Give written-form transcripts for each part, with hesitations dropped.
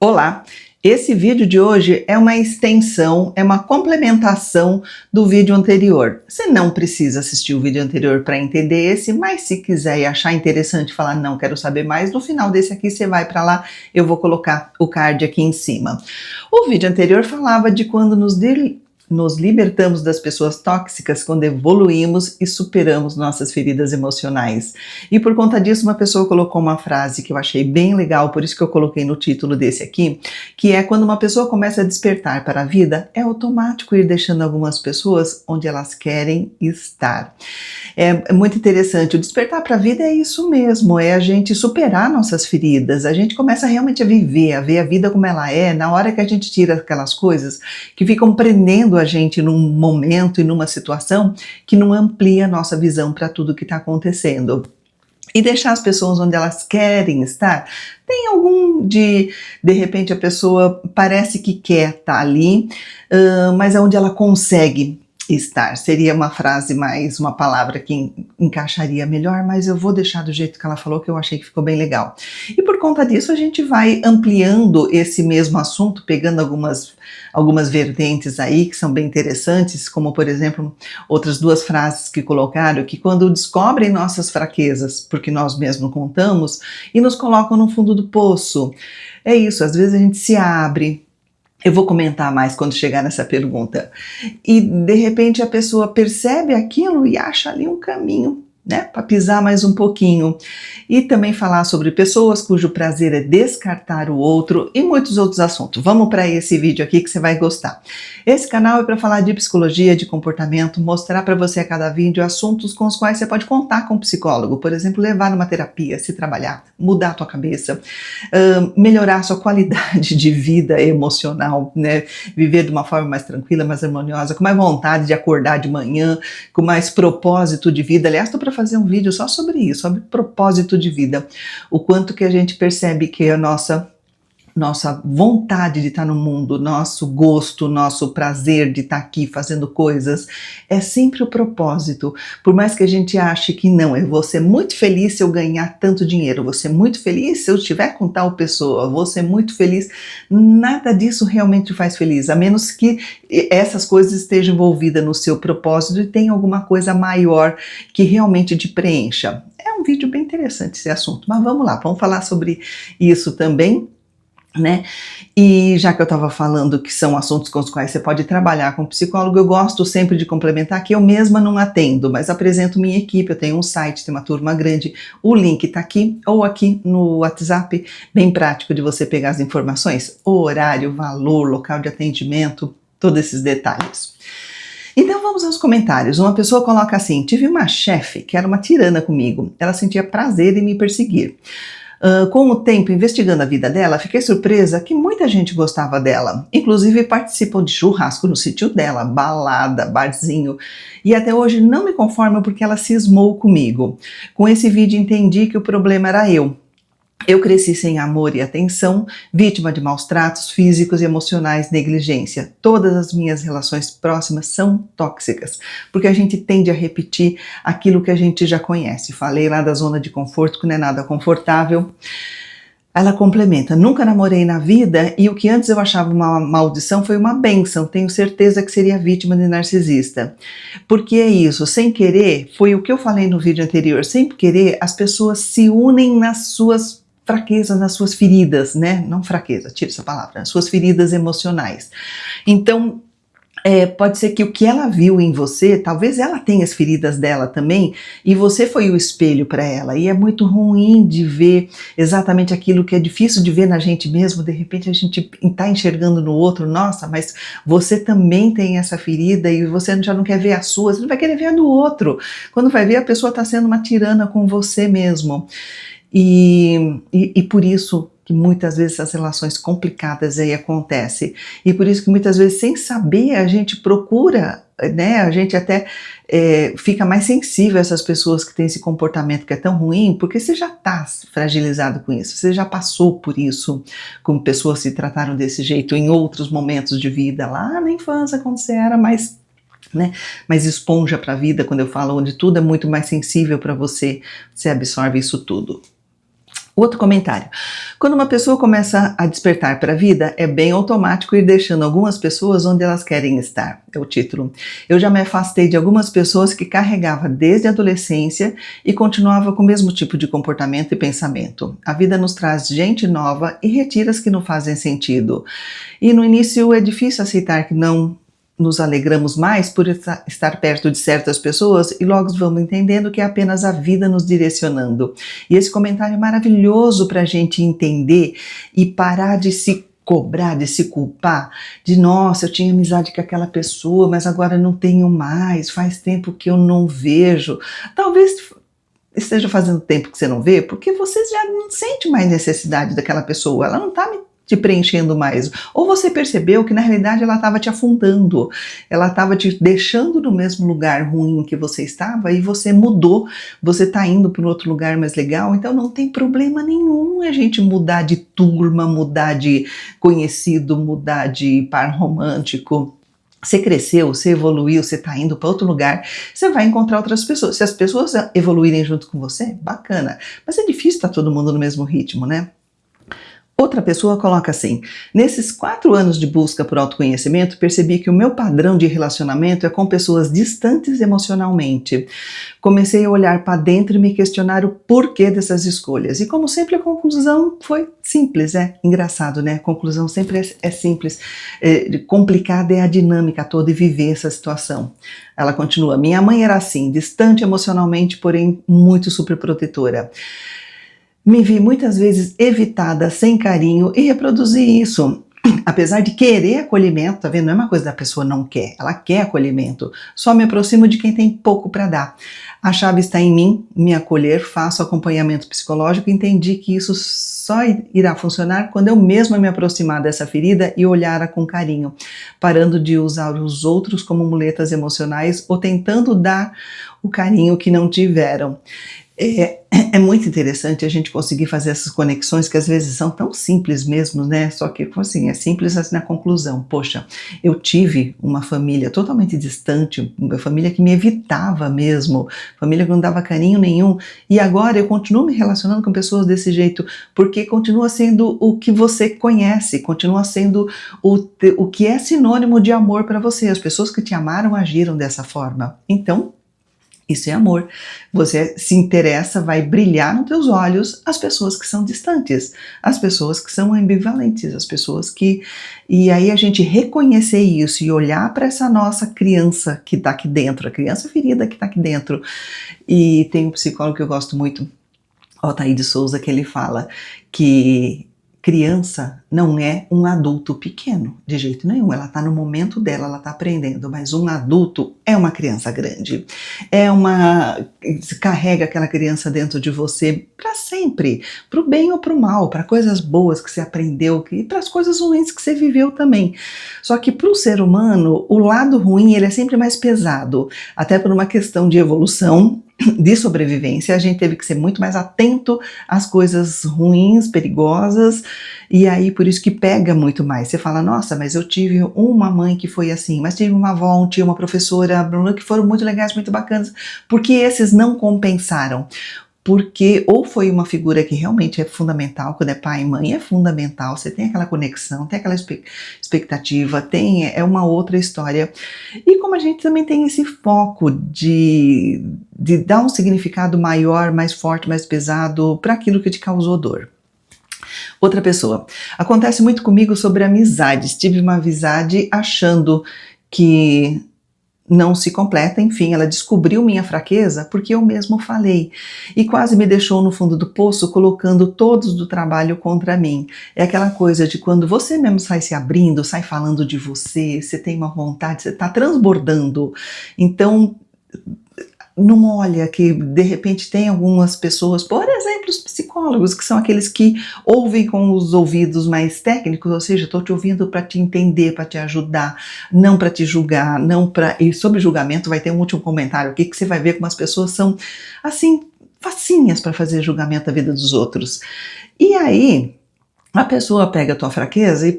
Olá! Esse vídeo de hoje é uma extensão, é uma complementação do vídeo anterior. Você não precisa assistir o vídeo anterior para entender esse, mas se quiser e achar interessante falar, não, quero saber mais, no final desse aqui você vai para lá, eu vou colocar o card aqui em cima. O vídeo anterior falava de quando nos libertamos das pessoas tóxicas, quando evoluímos e superamos nossas feridas emocionais. E por conta disso, uma pessoa colocou uma frase que eu achei bem legal, por isso que eu coloquei no título desse aqui, que é: quando uma pessoa começa a despertar para a vida, é automático ir deixando algumas pessoas onde elas querem estar. É muito interessante, o despertar para a vida é isso mesmo, é a gente superar nossas feridas, a gente começa realmente a ver a vida como ela é, na hora que a gente tira aquelas coisas que ficam prendendo a gente num momento e numa situação que não amplia a nossa visão para tudo que está acontecendo. E deixar as pessoas onde elas querem estar. Tem algum de repente a pessoa parece que quer estar ali, mas é onde ela consegue estar. Seria uma frase mais, uma palavra que encaixaria melhor, mas eu vou deixar do jeito que ela falou, que eu achei que ficou bem legal. E por conta disso a gente vai ampliando esse mesmo assunto, pegando algumas vertentes aí que são bem interessantes, como por exemplo, outras duas frases que colocaram, que quando descobrem nossas fraquezas, porque nós mesmos contamos, e nos colocam no fundo do poço. É isso, às vezes a gente se abre. Eu vou comentar mais quando chegar nessa pergunta. E de repente a pessoa percebe aquilo e acha ali um caminho, né, para pisar mais um pouquinho. E também falar sobre pessoas cujo prazer é descartar o outro e muitos outros assuntos. Vamos para esse vídeo aqui que você vai gostar. Esse canal é para falar de psicologia, de comportamento, mostrar para você a cada vídeo assuntos com os quais você pode contar com um psicólogo. Por exemplo, levar numa terapia, se trabalhar, mudar a tua cabeça, melhorar a sua qualidade de vida emocional, né? Viver de uma forma mais tranquila, mais harmoniosa, com mais vontade de acordar de manhã, com mais propósito de vida. Aliás, estou para fazer um vídeo só sobre isso, sobre propósito de vida. O quanto que a gente percebe que a nossa vontade de estar no mundo, nosso gosto, nosso prazer de estar aqui fazendo coisas, é sempre o propósito. Por mais que a gente ache que não, eu vou ser muito feliz se eu ganhar tanto dinheiro, vou ser muito feliz se eu estiver com tal pessoa, vou ser muito feliz, nada disso realmente te faz feliz, a menos que essas coisas estejam envolvidas no seu propósito e tenha alguma coisa maior que realmente te preencha. É um vídeo bem interessante esse assunto, mas vamos lá, vamos falar sobre isso também, né? E já que eu estava falando que são assuntos com os quais você pode trabalhar com psicólogo, eu gosto sempre de complementar que eu mesma não atendo, mas apresento minha equipe. Eu tenho um site, tem uma turma grande, o link está aqui ou aqui no WhatsApp, bem prático de você pegar as informações, o horário, valor, local de atendimento, todos esses detalhes. Então vamos aos comentários. Uma pessoa coloca assim: tive uma chefe que era uma tirana comigo, ela sentia prazer em me perseguir. Com o tempo, investigando a vida dela, fiquei surpresa que muita gente gostava dela. Inclusive participam de churrasco no sítio dela, balada, barzinho. E até hoje não me conformo porque ela cismou comigo. Com esse vídeo entendi que o problema era eu. Eu cresci sem amor e atenção, vítima de maus tratos físicos e emocionais, negligência. Todas as minhas relações próximas são tóxicas, porque a gente tende a repetir aquilo que a gente já conhece. Falei lá da zona de conforto, que não é nada confortável. Ela complementa: nunca namorei na vida e o que antes eu achava uma maldição foi uma bênção. Tenho certeza que seria vítima de narcisista. Porque é isso, sem querer, foi o que eu falei no vídeo anterior, sem querer as pessoas se unem nas suas fraquezas, nas suas feridas, né? Não fraqueza, tira essa palavra, nas suas feridas emocionais. Então, pode ser que o que ela viu em você, talvez ela tenha as feridas dela também, e você foi o espelho para ela, e é muito ruim de ver exatamente aquilo que é difícil de ver na gente mesmo. De repente a gente está enxergando no outro, nossa, mas você também tem essa ferida e você já não quer ver a sua, você não vai querer ver a do outro. Quando vai ver, a pessoa está sendo uma tirana com você mesmo. E por isso que muitas vezes as relações complicadas aí acontecem, e por isso que muitas vezes, sem saber, a gente procura, né, a gente até fica mais sensível a essas pessoas que têm esse comportamento que é tão ruim, porque você já está fragilizado com isso, você já passou por isso, como pessoas se trataram desse jeito em outros momentos de vida, lá na infância, quando você era mais, né, mais esponja para a vida, quando eu falo, onde tudo é muito mais sensível para você, você absorve isso tudo. Outro comentário. Quando uma pessoa começa a despertar para a vida, é bem automático ir deixando algumas pessoas onde elas querem estar. É o título. Eu já me afastei de algumas pessoas que carregava desde a adolescência e continuava com o mesmo tipo de comportamento e pensamento. A vida nos traz gente nova e retira as que não fazem sentido. E no início é difícil aceitar que não nos alegramos mais por estar perto de certas pessoas e logo vamos entendendo que é apenas a vida nos direcionando. E esse comentário é maravilhoso para a gente entender e parar de se cobrar, de se culpar, de nossa, eu tinha amizade com aquela pessoa, mas agora não tenho mais, faz tempo que eu não vejo. Talvez esteja fazendo tempo que você não vê, porque você já não sente mais necessidade daquela pessoa, ela não está te preenchendo mais, ou você percebeu que na realidade ela estava te afundando, ela estava te deixando no mesmo lugar ruim que você estava e você mudou, você está indo para um outro lugar mais legal, então não tem problema nenhum a gente mudar de turma, mudar de conhecido, mudar de par romântico. Você cresceu, você evoluiu, você está indo para outro lugar, você vai encontrar outras pessoas. Se as pessoas evoluírem junto com você, bacana, mas é difícil estar todo mundo no mesmo ritmo, né? Outra pessoa coloca assim: nesses 4 anos de busca por autoconhecimento, percebi que o meu padrão de relacionamento é com pessoas distantes emocionalmente. Comecei a olhar para dentro e me questionar o porquê dessas escolhas. E como sempre a conclusão foi simples, engraçado, né? A conclusão sempre é simples. Complicada é a dinâmica toda e viver essa situação. Ela continua: minha mãe era assim, distante emocionalmente, porém muito superprotetora. Me vi muitas vezes evitada, sem carinho e reproduzi isso. Apesar de querer acolhimento, tá vendo? Não é uma coisa da pessoa não quer, ela quer acolhimento. Só me aproximo de quem tem pouco para dar. A chave está em mim, me acolher, faço acompanhamento psicológico e entendi que isso só irá funcionar quando eu mesma me aproximar dessa ferida e olhar-a com carinho, parando de usar os outros como muletas emocionais ou tentando dar o carinho que não tiveram. É muito interessante a gente conseguir fazer essas conexões que às vezes são tão simples mesmo, né? Só que assim, é simples assim na conclusão. Poxa, eu tive uma família totalmente distante, uma família que me evitava mesmo, família que não dava carinho nenhum, e agora eu continuo me relacionando com pessoas desse jeito, porque continua sendo o que você conhece, continua sendo o que é sinônimo de amor para você. As pessoas que te amaram agiram dessa forma. Então, isso é amor. Você se interessa, vai brilhar nos teus olhos as pessoas que são distantes, as pessoas que são ambivalentes, as pessoas que... E aí a gente reconhecer isso e olhar para essa nossa criança que está aqui dentro, a criança ferida que está aqui dentro. E tem um psicólogo que eu gosto muito, Altair de Souza, que ele fala que criança não é um adulto pequeno, de jeito nenhum, ela está no momento dela, ela está aprendendo, mas um adulto é uma criança grande, carrega aquela criança dentro de você para sempre, para o bem ou para o mal, para coisas boas que você aprendeu e para as coisas ruins que você viveu também. Só que para o ser humano, o lado ruim ele é sempre mais pesado, até por uma questão de evolução, de sobrevivência, a gente teve que ser muito mais atento às coisas ruins, perigosas, e aí por isso que pega muito mais. Você fala, nossa, mas eu tive uma mãe que foi assim, mas tive uma avó, um tio, uma professora, Bruna, que foram muito legais, muito bacanas, porque esses não compensaram. Porque ou foi uma figura que realmente é fundamental, quando é pai e mãe é fundamental, você tem aquela conexão, tem aquela expectativa, é uma outra história. E como a gente também tem esse foco de dar um significado maior, mais forte, mais pesado para aquilo que te causou dor. Outra pessoa, acontece muito comigo sobre amizades, tive uma amizade achando que não se completa, enfim, ela descobriu minha fraqueza porque eu mesmo falei e quase me deixou no fundo do poço colocando todos do trabalho contra mim. É aquela coisa de quando você mesmo sai se abrindo, sai falando de você, você tem uma vontade, você está transbordando, então não olha que de repente tem algumas pessoas, por exemplo os psicólogos, que são aqueles que ouvem com os ouvidos mais técnicos, ou seja, estou te ouvindo para te entender, para te ajudar, não para te julgar, e sobre julgamento vai ter um último comentário aqui que você vai ver como as pessoas são assim, facinhas para fazer julgamento da vida dos outros. E aí a pessoa pega a tua fraqueza e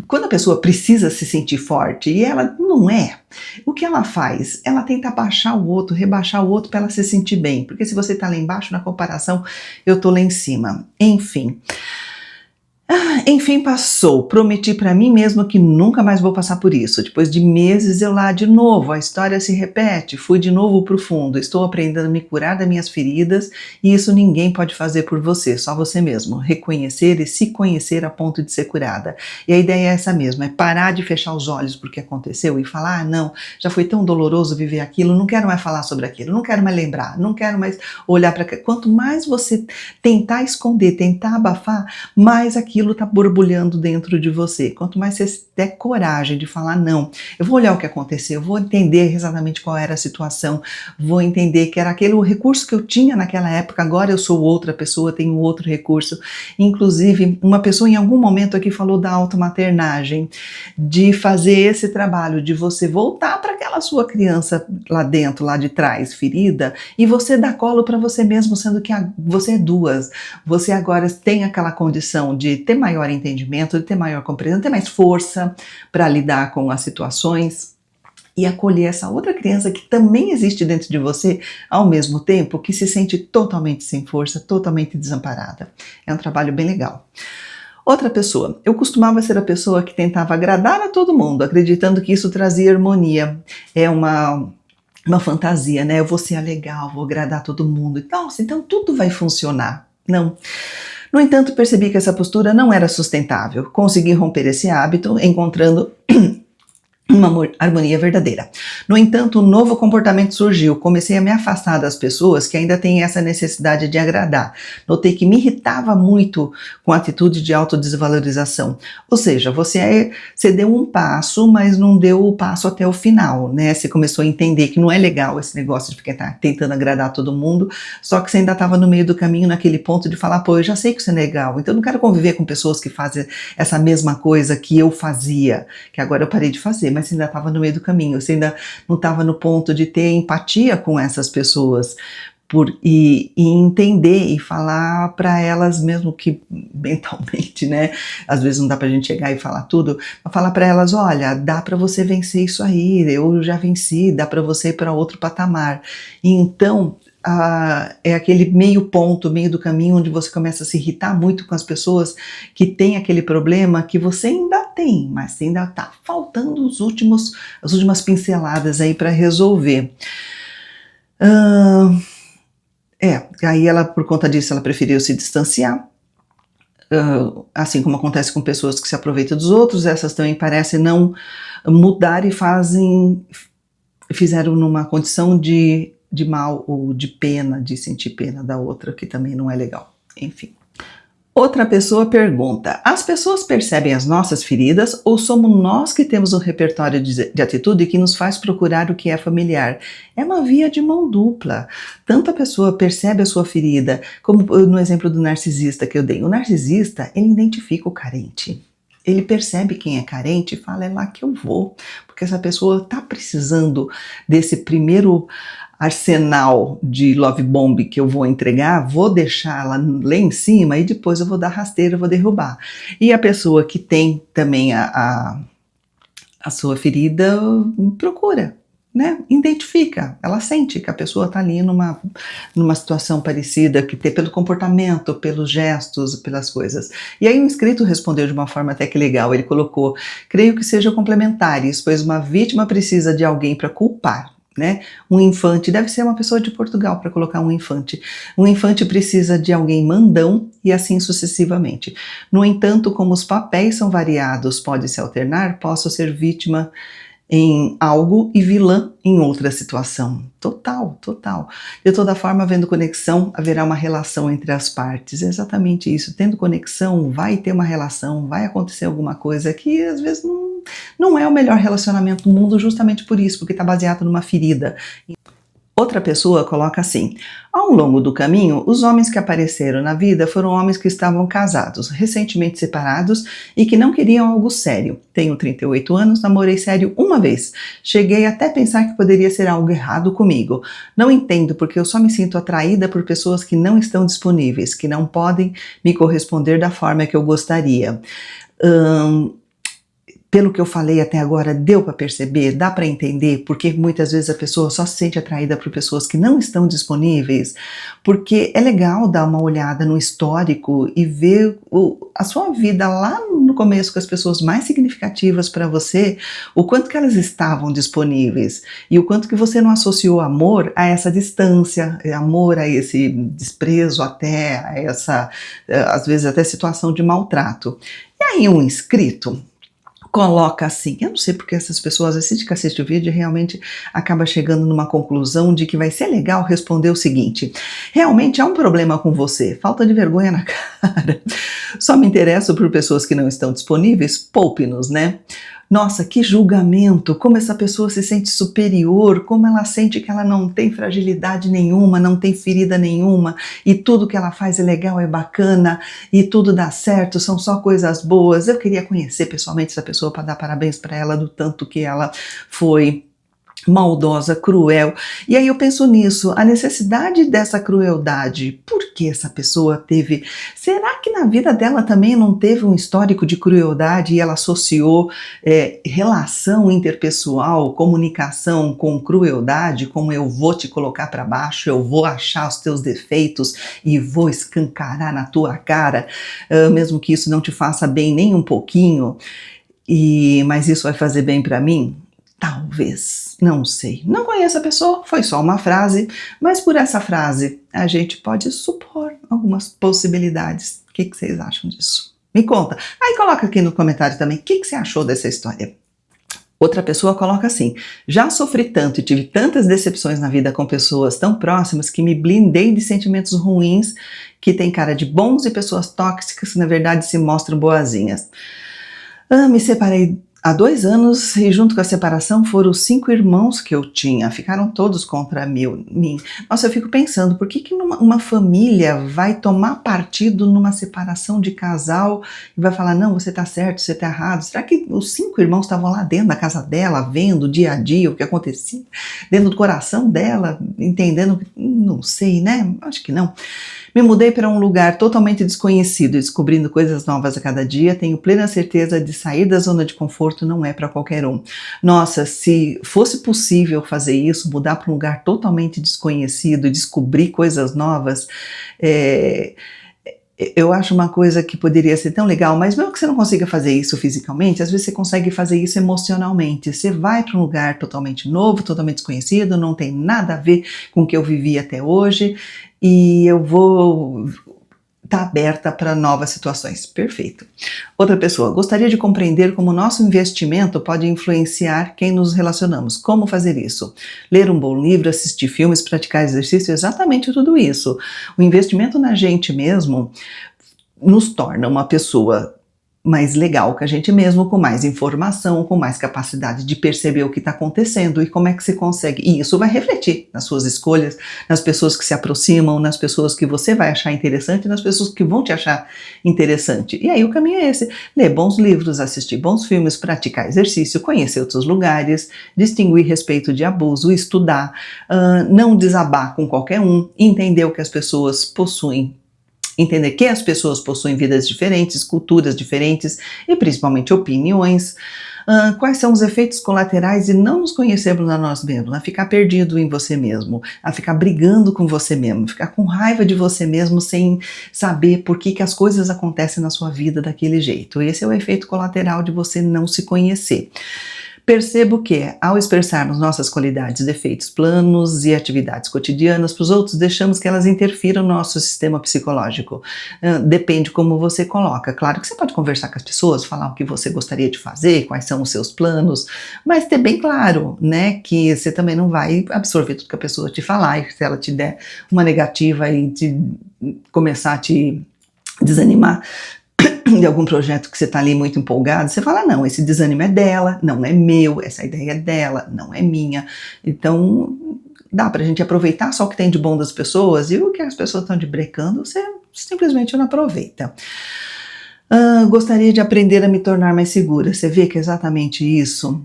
quando a pessoa precisa se sentir forte e ela não é, o que ela faz? Ela tenta abaixar o outro, rebaixar o outro para ela se sentir bem, porque se você está lá embaixo na comparação, eu tô lá em cima. Enfim, passou. Prometi para mim mesmo que nunca mais vou passar por isso. Depois de meses eu lá de novo, a história se repete. Fui de novo pro fundo. Estou aprendendo a me curar das minhas feridas e isso ninguém pode fazer por você, só você mesmo. Reconhecer e se conhecer a ponto de ser curada. E a ideia é essa mesmo, é parar de fechar os olhos pro que aconteceu e falar, ah, não, já foi tão doloroso viver aquilo, não quero mais falar sobre aquilo, não quero mais lembrar, não quero mais olhar para aquilo. Quanto mais você tentar esconder, tentar abafar, mais aquilo está borbulhando dentro de você. Quanto mais você der coragem de falar, não, eu vou olhar o que aconteceu, eu vou entender exatamente qual era a situação, vou entender que era aquele o recurso que eu tinha naquela época, agora eu sou outra pessoa, tenho outro recurso. Inclusive, uma pessoa em algum momento aqui falou da automaternagem, de fazer esse trabalho, de você voltar para aquela sua criança lá dentro, lá de trás, ferida, e você dar colo para você mesmo, sendo que você é duas. Você agora tem aquela condição de ter maior entendimento, de ter maior compreensão, de ter mais força para lidar com as situações e acolher essa outra criança que também existe dentro de você, ao mesmo tempo que se sente totalmente sem força, totalmente desamparada. É um trabalho bem legal. Outra pessoa, eu costumava ser a pessoa que tentava agradar a todo mundo, acreditando que isso trazia harmonia. É uma fantasia, né? Eu vou ser legal, vou agradar todo mundo. Nossa, então tudo vai funcionar. Não. No entanto, percebi que essa postura não era sustentável. Consegui romper esse hábito, encontrando uma harmonia verdadeira. No entanto, um novo comportamento surgiu. Comecei a me afastar das pessoas que ainda têm essa necessidade de agradar. Notei que me irritava muito com a atitude de autodesvalorização. Ou seja, você deu um passo, mas não deu o passo até o final, né? Você começou a entender que não é legal esse negócio de ficar tentando agradar todo mundo, só que você ainda estava no meio do caminho naquele ponto de falar, pô, eu já sei que isso é legal, então eu não quero conviver com pessoas que fazem essa mesma coisa que eu fazia, que agora eu parei de fazer, mas você ainda estava no meio do caminho, você ainda não estava no ponto de ter empatia com essas pessoas e entender e falar para elas, mesmo que mentalmente, né? Às vezes não dá pra gente chegar e falar tudo, mas falar para elas, olha, dá para você vencer isso aí, eu já venci, dá para você ir para outro patamar. E então é aquele meio ponto, meio do caminho onde você começa a se irritar muito com as pessoas que têm aquele problema que você ainda tem, mas ainda tá faltando as últimas pinceladas aí para resolver. Aí ela, por conta disso, ela preferiu se distanciar. Assim como acontece com pessoas que se aproveitam dos outros, essas também parecem não mudar e fizeram numa condição de mal ou de pena, de sentir pena da outra, que também não é legal. Enfim. Outra pessoa pergunta, as pessoas percebem as nossas feridas ou somos nós que temos um repertório de atitude que nos faz procurar o que é familiar? É uma via de mão dupla. Tanto a pessoa percebe a sua ferida, como no exemplo do narcisista que eu dei. O narcisista, ele identifica o carente. Ele percebe quem é carente e fala, é lá que eu vou, porque essa pessoa está precisando desse primeiro arsenal de love bomb que eu vou entregar, vou deixar ela lá em cima e depois eu vou dar rasteira, eu vou derrubar. E a pessoa que tem também a sua ferida procura, né? Identifica, ela sente que a pessoa está ali numa situação parecida, que tem pelo comportamento, pelos gestos, pelas coisas. E aí o inscrito respondeu de uma forma até que legal, ele colocou, creio que sejam complementares, pois uma vítima precisa de alguém para culpar. Né? Um infante, deve ser uma pessoa de Portugal para colocar um infante. Um infante precisa de alguém mandão e assim sucessivamente. No entanto, como os papéis são variados, pode se alternar, posso ser vítima em algo e vilã em outra situação. Total. De toda forma, havendo conexão, haverá uma relação entre as partes. É exatamente isso. Tendo conexão, vai ter uma relação, vai acontecer alguma coisa que às vezes não é o melhor relacionamento do mundo, justamente por isso, porque está baseado numa ferida. Outra pessoa coloca assim, ao longo do caminho, os homens que apareceram na vida foram homens que estavam casados, recentemente separados e que não queriam algo sério. Tenho 38 anos, namorei sério uma vez. Cheguei até a pensar que poderia ser algo errado comigo. Não entendo porque eu só me sinto atraída por pessoas que não estão disponíveis, que não podem me corresponder da forma que eu gostaria. Pelo que eu falei até agora, deu para perceber? Dá para entender? Porque muitas vezes a pessoa só se sente atraída por pessoas que não estão disponíveis? Porque é legal dar uma olhada no histórico e ver a sua vida lá no começo com as pessoas mais significativas para você, o quanto que elas estavam disponíveis e o quanto que você não associou amor a essa distância, amor a esse desprezo, até a essa, às vezes até situação de maltrato. E aí um inscrito coloca assim, eu não sei porque essas pessoas que assistem o vídeo realmente acaba chegando numa conclusão de que vai ser legal responder o seguinte: realmente há um problema com você, falta de vergonha na cara, só me interesso por pessoas que não estão disponíveis, poupe-nos, né? Nossa, que julgamento, como essa pessoa se sente superior, como ela sente que ela não tem fragilidade nenhuma, não tem ferida nenhuma, e tudo que ela faz é legal, é bacana, e tudo dá certo, são só coisas boas. Eu queria conhecer pessoalmente essa pessoa para dar parabéns para ela do tanto que ela foi maldosa, cruel. E aí eu penso nisso, a necessidade dessa crueldade. Por que essa pessoa teve? Será que na vida dela também não teve um histórico de crueldade e ela associou relação interpessoal, comunicação com crueldade, como eu vou te colocar para baixo, eu vou achar os teus defeitos e vou escancarar na tua cara, mesmo que isso não te faça bem nem um pouquinho, mas isso vai fazer bem para mim? Talvez, não sei. Não conheço a pessoa, foi só uma frase, mas por essa frase a gente pode supor algumas possibilidades. O que vocês acham disso? Me conta. Aí coloca aqui no comentário também o que você achou dessa história. Outra pessoa coloca assim: já sofri tanto e tive tantas decepções na vida com pessoas tão próximas que me blindei de sentimentos ruins que tem cara de bons e pessoas tóxicas que na verdade se mostram boazinhas. Me separei há 2 anos e junto com a separação foram os 5 irmãos que eu tinha, ficaram todos contra mim. Nossa, eu fico pensando, por que uma família vai tomar partido numa separação de casal e vai falar, não, você tá certo, você tá errado? Será que os 5 irmãos estavam lá dentro da casa dela, vendo dia a dia o que acontecia, dentro do coração dela, entendendo? Não sei, né? Acho que não. Me mudei para um lugar totalmente desconhecido, descobrindo coisas novas a cada dia. Tenho plena certeza de sair da zona de conforto não é para qualquer um. Nossa, se fosse possível fazer isso, mudar para um lugar totalmente desconhecido, descobrir coisas novas, eu acho uma coisa que poderia ser tão legal, mas mesmo que você não consiga fazer isso fisicamente, às vezes você consegue fazer isso emocionalmente. Você vai para um lugar totalmente novo, totalmente desconhecido, não tem nada a ver com o que eu vivi até hoje, e eu vou estar aberta para novas situações. Perfeito. Outra pessoa: gostaria de compreender como o nosso investimento pode influenciar quem nos relacionamos. Como fazer isso? Ler um bom livro, assistir filmes, praticar exercício, exatamente tudo isso. O investimento na gente mesmo nos torna uma pessoa mais legal que a gente mesmo, com mais informação, com mais capacidade de perceber o que está acontecendo e como é que você consegue. E isso vai refletir nas suas escolhas, nas pessoas que se aproximam, nas pessoas que você vai achar interessante, nas pessoas que vão te achar interessante. E aí o caminho é esse: ler bons livros, assistir bons filmes, praticar exercício, conhecer outros lugares, distinguir respeito de abuso, estudar, não desabar com qualquer um, entender o que as pessoas possuem, entender que as pessoas possuem vidas diferentes, culturas diferentes e principalmente opiniões. Quais são os efeitos colaterais de não nos conhecermos a nós mesmos, a ficar perdido em você mesmo, a ficar brigando com você mesmo, ficar com raiva de você mesmo sem saber por que as coisas acontecem na sua vida daquele jeito. Esse é o efeito colateral de você não se conhecer. Percebo que, ao expressarmos nossas qualidades, defeitos, planos e atividades cotidianas para os outros, deixamos que elas interfiram no nosso sistema psicológico. Depende como você coloca. Claro que você pode conversar com as pessoas, falar o que você gostaria de fazer, quais são os seus planos, mas ter bem claro, né, que você também não vai absorver tudo que a pessoa te falar, e se ela te der uma negativa e começar a te desanimar de algum projeto que você está ali muito empolgado, você fala, não, esse desânimo é dela, não é meu, essa ideia é dela, não é minha. Então, dá pra gente aproveitar só o que tem de bom das pessoas, e o que as pessoas estão de brecando, você simplesmente não aproveita. Gostaria de aprender a me tornar mais segura. Você vê que é exatamente isso.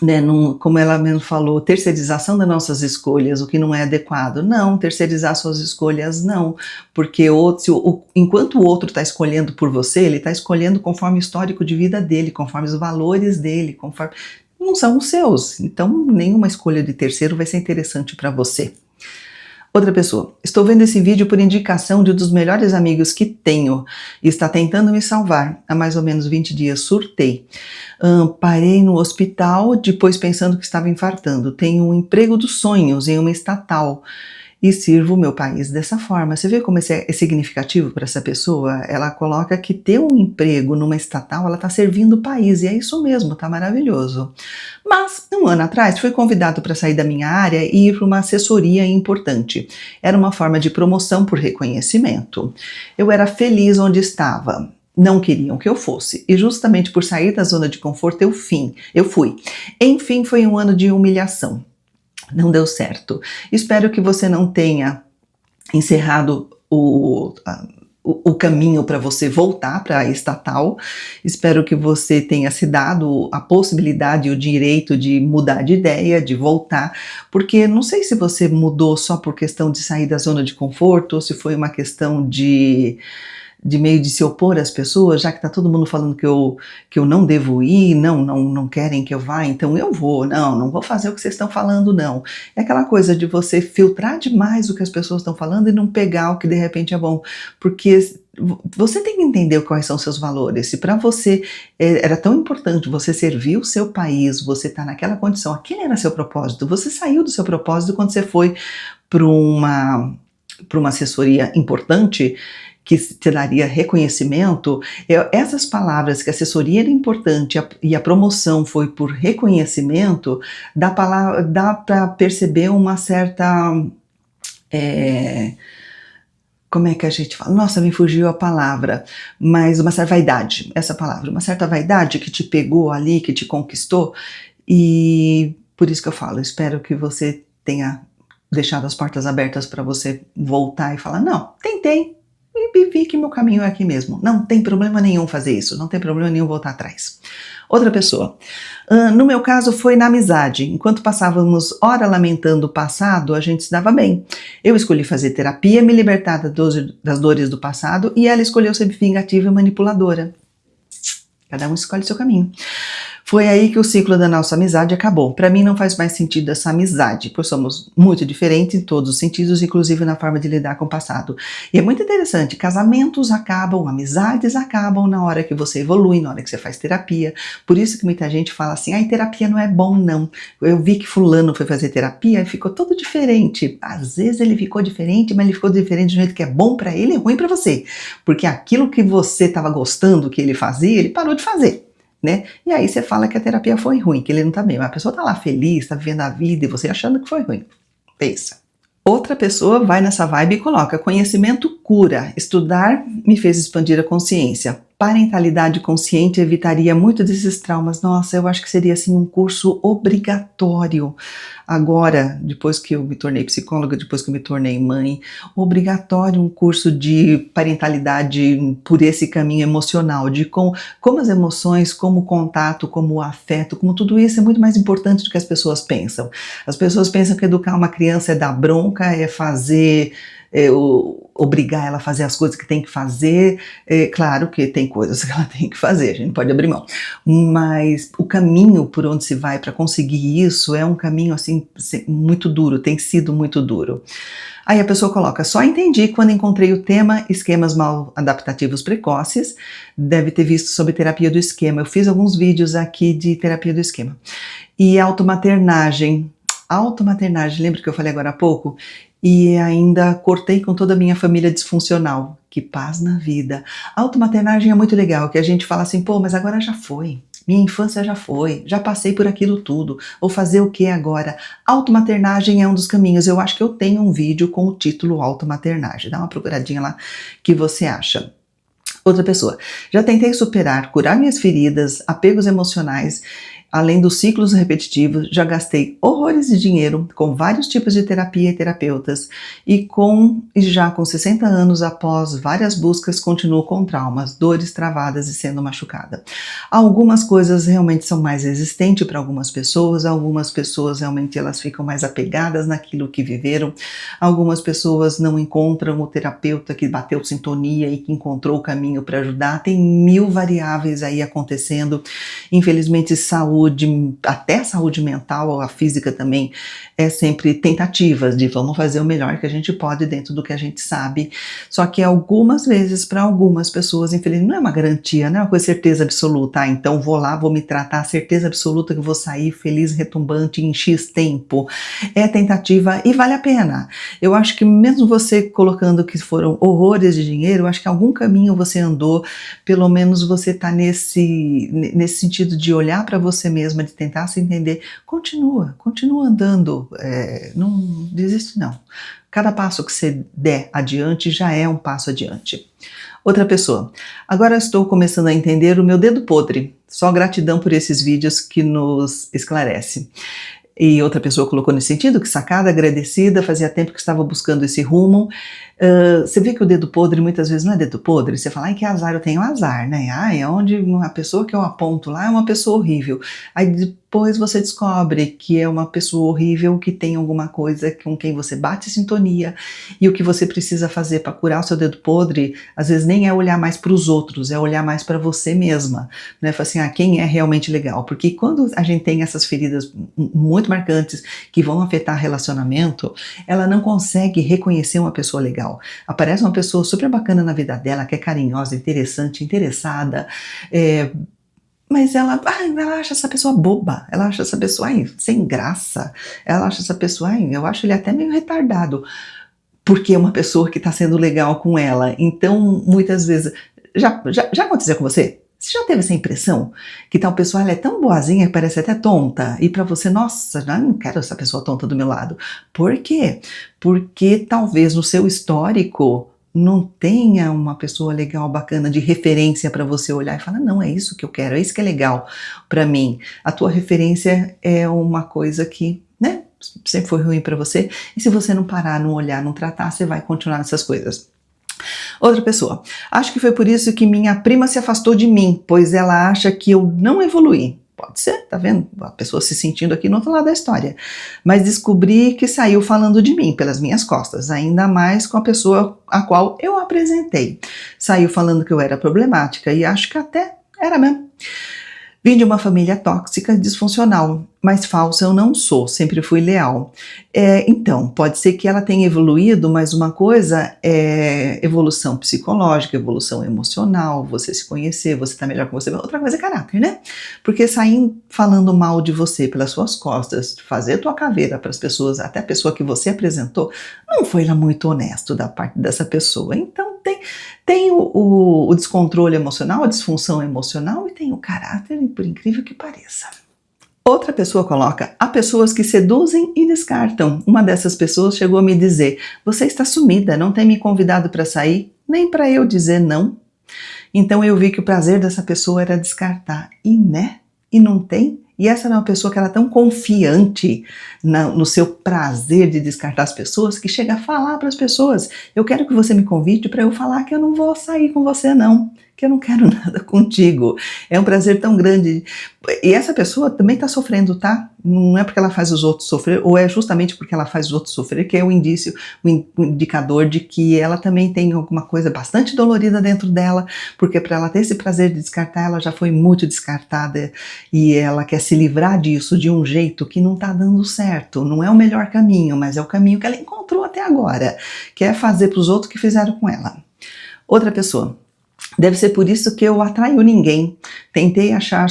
né, como ela mesmo falou, terceirização das nossas escolhas, o que não é adequado. Não, terceirizar suas escolhas não, porque enquanto o outro está escolhendo por você, ele está escolhendo conforme o histórico de vida dele, conforme os valores dele, conforme não são os seus. Então, nenhuma escolha de terceiro vai ser interessante para você. Outra pessoa, estou vendo esse vídeo por indicação de um dos melhores amigos que tenho e está tentando me salvar. Há mais ou menos 20 dias surtei. Parei no hospital, depois pensando que estava infartando. Tenho um emprego dos sonhos em uma estatal e sirvo o meu país dessa forma. Você vê como isso é significativo para essa pessoa? Ela coloca que ter um emprego numa estatal, ela está servindo o país, e é isso mesmo, tá maravilhoso. Mas, um ano atrás, fui convidado para sair da minha área e ir para uma assessoria importante. Era uma forma de promoção por reconhecimento. Eu era feliz onde estava. Não queriam que eu fosse, e justamente por sair da zona de conforto eu fui. Enfim, foi um ano de humilhação. Não deu certo. Espero que você não tenha encerrado o caminho para você voltar para a estatal. Espero que você tenha se dado a possibilidade e o direito de mudar de ideia, de voltar, porque não sei se você mudou só por questão de sair da zona de conforto ou se foi uma questão de meio de se opor às pessoas, já que está todo mundo falando que eu não devo ir, não querem que eu vá, então eu vou, não vou fazer o que vocês estão falando, não. É aquela coisa de você filtrar demais o que as pessoas estão falando e não pegar o que de repente é bom, porque você tem que entender quais são os seus valores. Se para você era tão importante você servir o seu país, você está naquela condição, aquele era seu propósito, você saiu do seu propósito quando você foi para uma assessoria importante, que te daria reconhecimento, essas palavras que a assessoria era importante e a promoção foi por reconhecimento, dá para perceber uma certa... como é que a gente fala? Nossa, me fugiu a palavra, mas uma certa vaidade, essa palavra, uma certa vaidade que te pegou ali, que te conquistou, e por isso que eu falo, espero que você tenha deixado as portas abertas para você voltar e falar, não, tentei, e vi que meu caminho é aqui mesmo. Não tem problema nenhum fazer isso, não tem problema nenhum voltar atrás. Outra pessoa. No meu caso foi na amizade. Enquanto passávamos hora lamentando o passado, a gente se dava bem. Eu escolhi fazer terapia, me libertar das dores do passado, e ela escolheu ser vingativa e manipuladora. Cada um escolhe seu caminho. Foi aí que o ciclo da nossa amizade acabou. Para mim não faz mais sentido essa amizade, pois somos muito diferentes em todos os sentidos, inclusive na forma de lidar com o passado. E é muito interessante, casamentos acabam, amizades acabam na hora que você evolui, na hora que você faz terapia. Por isso que muita gente fala assim, terapia não é bom não. Eu vi que fulano foi fazer terapia e ficou todo diferente. Às vezes ele ficou diferente, mas ele ficou diferente de um jeito que é bom para ele e ruim para você. Porque aquilo que você estava gostando que ele fazia, ele parou de fazer. Né? E aí você fala que a terapia foi ruim, que ele não tá bem. Mas a pessoa tá lá feliz, tá vivendo a vida e você achando que foi ruim. Pensa. Outra pessoa vai nessa vibe e coloca: conhecimento cura. Estudar me fez expandir a consciência. Parentalidade consciente evitaria muito desses traumas. Nossa, eu acho que seria assim um curso obrigatório. Agora, depois que eu me tornei psicóloga, depois que eu me tornei mãe, obrigatório um curso de parentalidade por esse caminho emocional, de como as emoções, como o contato, como o afeto, como tudo isso é muito mais importante do que as pessoas pensam. As pessoas pensam que educar uma criança é dar bronca, é fazer... obrigar ela a fazer as coisas que tem que fazer. Claro que tem coisas que ela tem que fazer, a gente não pode abrir mão, mas o caminho por onde se vai para conseguir isso é um caminho assim muito duro, tem sido muito duro. Aí a pessoa coloca: só entendi quando encontrei o tema esquemas mal adaptativos precoces, deve ter visto sobre terapia do esquema, eu fiz alguns vídeos aqui de terapia do esquema. E automaternagem, lembra que eu falei agora há pouco? E ainda cortei com toda a minha família disfuncional. Que paz na vida. A automaternagem é muito legal, que a gente fala assim, pô, mas agora já foi. Minha infância já foi, já passei por aquilo tudo. Vou fazer o que agora? Automaternagem é um dos caminhos. Eu acho que eu tenho um vídeo com o título Automaternagem. Dá uma procuradinha lá que você acha. Outra pessoa. Já tentei superar, curar minhas feridas, apegos emocionais. Além dos ciclos repetitivos, já gastei horrores de dinheiro com vários tipos de terapia e terapeutas e já com 60 anos, após várias buscas, continuo com traumas, dores travadas e sendo machucada. Algumas coisas realmente são mais resistentes para algumas pessoas realmente elas ficam mais apegadas naquilo que viveram, algumas pessoas não encontram o terapeuta que bateu sintonia e que encontrou o caminho para ajudar, tem mil variáveis aí acontecendo, infelizmente até a saúde mental, a física também, é sempre tentativas de vamos fazer o melhor que a gente pode dentro do que a gente sabe, só que algumas vezes para algumas pessoas, infelizmente, não é uma garantia, não é uma coisa certeza absoluta, então vou lá, vou me tratar, certeza absoluta que vou sair feliz, retumbante em X tempo, é tentativa e vale a pena. Eu acho que mesmo você colocando que foram horrores de dinheiro, eu acho que algum caminho você andou, pelo menos você está nesse sentido de olhar para você mesma, de tentar se entender, continua andando, não desiste não. Cada passo que você der adiante já é um passo adiante. Outra pessoa, agora estou começando a entender o meu dedo podre, só gratidão por esses vídeos que nos esclarece. E outra pessoa colocou nesse sentido, que sacada, agradecida, fazia tempo que estava buscando esse rumo. Você vê que o dedo podre muitas vezes não é dedo podre, você fala, ai que azar, eu tenho azar, né? Ai, é onde uma pessoa que eu aponto lá é uma pessoa horrível. Aí depois você descobre que é uma pessoa horrível que tem alguma coisa com quem você bate sintonia, e o que você precisa fazer para curar o seu dedo podre, às vezes nem é olhar mais para os outros, é olhar mais para você mesma, né? Fala assim, quem é realmente legal? Porque quando a gente tem essas feridas muito marcantes que vão afetar relacionamento, ela não consegue reconhecer uma pessoa legal. Aparece uma pessoa super bacana na vida dela, que é carinhosa, interessante, interessada, mas ela acha essa pessoa boba, ela acha essa pessoa sem graça, ela acha essa pessoa, eu acho ele até meio retardado, porque é uma pessoa que está sendo legal com ela. Então, muitas vezes, já aconteceu com você? Você já teve essa impressão? Que tal pessoa, ela é tão boazinha que parece até tonta, e pra você, nossa, eu não quero essa pessoa tonta do meu lado. Por quê? Porque talvez no seu histórico não tenha uma pessoa legal, bacana, de referência para você olhar e falar, não, é isso que eu quero, é isso que é legal para mim. A tua referência é uma coisa que, né, sempre foi ruim para você, e se você não parar, não olhar, não tratar, você vai continuar nessas coisas. Outra pessoa, acho que foi por isso que minha prima se afastou de mim, pois ela acha que eu não evoluí. Pode ser, tá vendo? A pessoa se sentindo aqui no outro lado da história. Mas descobri que saiu falando de mim pelas minhas costas, ainda mais com a pessoa a qual eu apresentei. Saiu falando que eu era problemática e acho que até era mesmo. Vim de uma família tóxica, disfuncional, mas falsa eu não sou, sempre fui leal. Então, pode ser que ela tenha evoluído, mas uma coisa é evolução psicológica, evolução emocional, você se conhecer, você estar melhor com você. Outra coisa é caráter, né? Porque sair falando mal de você pelas suas costas, fazer tua caveira para as pessoas, até a pessoa que você apresentou, não foi lá muito honesto da parte dessa pessoa. Então, tem o descontrole emocional, a disfunção emocional, e tem o caráter, por incrível que pareça. Outra pessoa coloca, há pessoas que seduzem e descartam. Uma dessas pessoas chegou a me dizer, você está sumida, não tem me convidado para sair, nem para eu dizer não. Então eu vi que o prazer dessa pessoa era descartar. E não tem? E essa era uma pessoa que era tão confiante no seu prazer de descartar as pessoas, que chega a falar para as pessoas, eu quero que você me convide para eu falar que eu não vou sair com você não, que eu não quero nada contigo. É um prazer tão grande. E essa pessoa também está sofrendo, tá? Não é porque ela faz os outros sofrer, ou é justamente porque ela faz os outros sofrer, que é o indício, o indicador de que ela também tem alguma coisa bastante dolorida dentro dela, porque para ela ter esse prazer de descartar, ela já foi muito descartada e ela quer se livrar disso de um jeito que não está dando certo. Não é o melhor caminho, mas é o caminho que ela encontrou até agora, que é fazer para os outros o que fizeram com ela. Outra pessoa, deve ser por isso que eu atraio ninguém. Tentei achar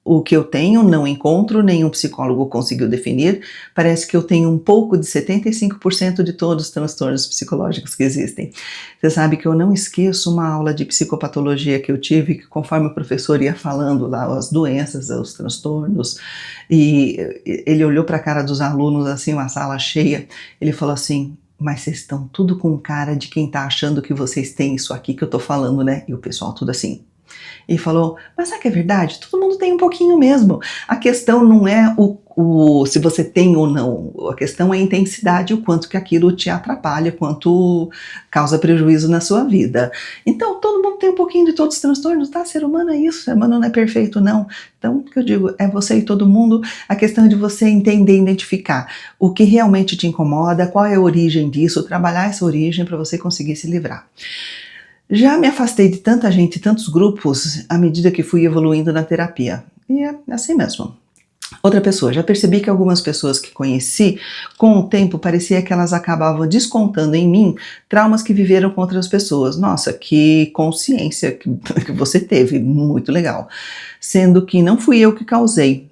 o que eu tenho, não encontro, nenhum psicólogo conseguiu definir. Parece que eu tenho um pouco de 75% de todos os transtornos psicológicos que existem. Você sabe que eu não esqueço uma aula de psicopatologia que eu tive, que conforme o professor ia falando lá as doenças, os transtornos, e ele olhou para a cara dos alunos, assim, uma sala cheia, ele falou assim, mas vocês estão tudo com cara de quem tá achando que vocês têm isso aqui que eu tô falando, né? E o pessoal tudo assim. E falou, mas sabe que é verdade? Todo mundo tem um pouquinho mesmo. A questão não é se você tem ou não, a questão é a intensidade, o quanto que aquilo te atrapalha, quanto causa prejuízo na sua vida. Então, todo mundo tem um pouquinho de todos os transtornos, tá? Ser humano é isso, ser humano não é perfeito, não. Então, o que eu digo, é você e todo mundo, a questão de você entender, identificar o que realmente te incomoda, qual é a origem disso, trabalhar essa origem para você conseguir se livrar. Já me afastei de tanta gente, tantos grupos, à medida que fui evoluindo na terapia. E é assim mesmo. Outra pessoa, já percebi que algumas pessoas que conheci, com o tempo parecia que elas acabavam descontando em mim traumas que viveram com outras pessoas. Nossa, que consciência que você teve, muito legal. Sendo que não fui eu que causei.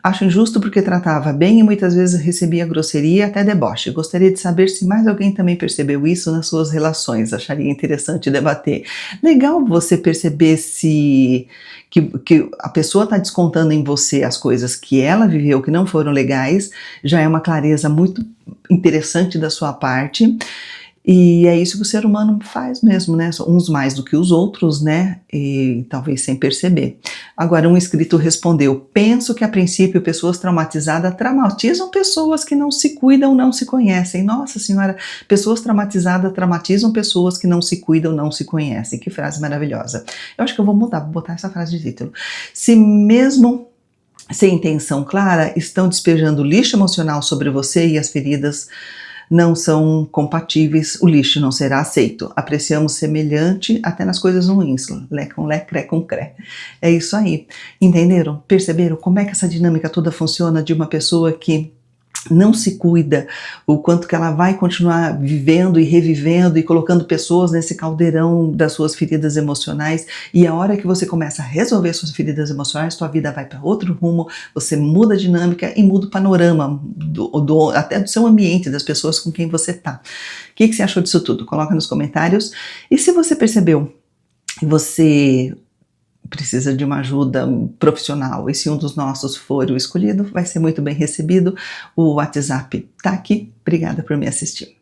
Acho injusto porque tratava bem e muitas vezes recebia grosseria, até deboche. Gostaria de saber se mais alguém também percebeu isso nas suas relações. Acharia interessante debater. Legal você perceber que a pessoa está descontando em você as coisas que ela viveu que não foram legais. Já é uma clareza muito interessante da sua parte. E é isso que o ser humano faz mesmo, né? Uns mais do que os outros, né? E talvez sem perceber. Agora, um inscrito respondeu: penso que a princípio pessoas traumatizadas traumatizam pessoas que não se cuidam, não se conhecem. Nossa Senhora, pessoas traumatizadas traumatizam pessoas que não se cuidam, não se conhecem. Que frase maravilhosa. Eu acho que eu vou mudar, vou botar essa frase de título. Se mesmo sem intenção clara, estão despejando lixo emocional sobre você e as feridas não são compatíveis, o lixo não será aceito. Apreciamos semelhante até nas coisas ruins. Lé com lé, cré com cré. É isso aí. Entenderam? Perceberam como é que essa dinâmica toda funciona de uma pessoa que não se cuida, o quanto que ela vai continuar vivendo e revivendo e colocando pessoas nesse caldeirão das suas feridas emocionais, e a hora que você começa a resolver suas feridas emocionais, sua vida vai para outro rumo, você muda a dinâmica e muda o panorama até do seu ambiente, das pessoas com quem você está. O que você achou disso tudo? Coloca nos comentários. E se você percebeu que você precisa de uma ajuda profissional, e se um dos nossos for o escolhido, vai ser muito bem recebido. O WhatsApp tá aqui. Obrigada por me assistir.